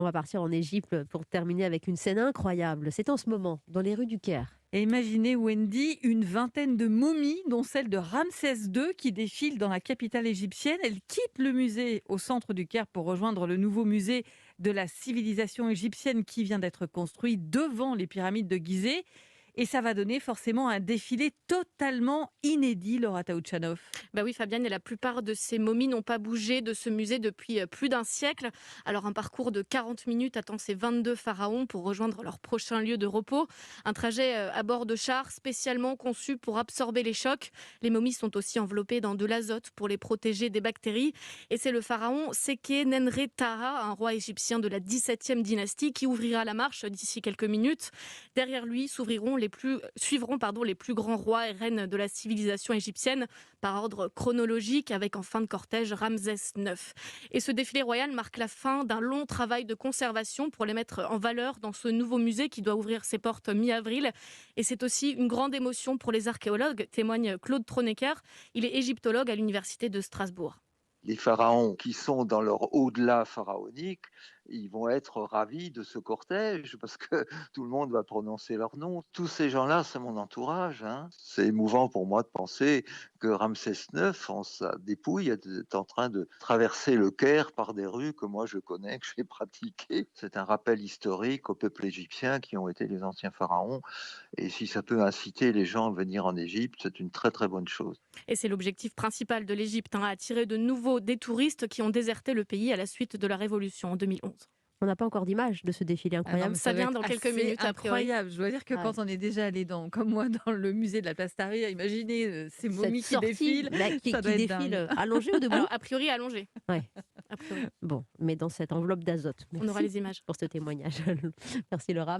On va partir en Égypte pour terminer avec une scène incroyable. C'est en ce moment, dans les rues du Caire. Et imaginez, Wendy, une vingtaine de momies, dont celle de Ramsès II, qui défilent dans la capitale égyptienne. Elle quitte le musée au centre du Caire pour rejoindre le nouveau musée de la civilisation égyptienne qui vient d'être construit devant les pyramides de Gizeh. Et ça va donner forcément un défilé totalement inédit, Laura Taouchanoff. Bah oui, Fabienne, et la plupart de ces momies n'ont pas bougé de ce musée depuis plus d'un siècle. Alors un parcours de 40 minutes attend ces 22 pharaons pour rejoindre leur prochain lieu de repos. Un trajet à bord de chars spécialement conçu pour absorber les chocs. Les momies sont aussi enveloppées dans de l'azote pour les protéger des bactéries. Et c'est le pharaon Séké-Nénré-Taha, un roi égyptien de la 17e dynastie, qui ouvrira la marche d'ici quelques minutes. Derrière lui suivront les plus grands rois et reines de la civilisation égyptienne par ordre chronologique, avec en fin de cortège Ramsès IX. Et ce défilé royal marque la fin d'un long travail de conservation pour les mettre en valeur dans ce nouveau musée qui doit ouvrir ses portes mi-avril. Et c'est aussi une grande émotion pour les archéologues, témoigne Claude Tronecker. Il est égyptologue à l'université de Strasbourg. Les pharaons qui sont dans leur au-delà pharaonique, ils vont être ravis de ce cortège parce que tout le monde va prononcer leur nom. Tous ces gens-là, c'est mon entourage, hein. C'est émouvant pour moi de penser que Ramsès IX, en sa dépouille, est en train de traverser le Caire par des rues que moi je connais, que j'ai pratiquées. C'est un rappel historique au peuple égyptien qui ont été les anciens pharaons. Et si ça peut inciter les gens à venir en Égypte, c'est une très très bonne chose. Et c'est l'objectif principal de l'Égypte, attirer de nouveau des touristes qui ont déserté le pays à la suite de la révolution en 2011. On n'a pas encore d'image de ce défilé Ah non, incroyable. mais Ça ça va vient être dans quelques assez minutes, a priori. incroyable. Je dois dire que Ouais. quand on est déjà allé comme moi, dans le musée de la place Tahrir, imaginez ces Cette momies qui sortie défilent, là, qui, ça doit qui être dingue. défile allongée ou debout? Alors, a priori, allongé. Ouais. A priori. Bon, mais dans cette enveloppe d'azote. On aura Merci les images. pour ce témoignage. Merci Laura.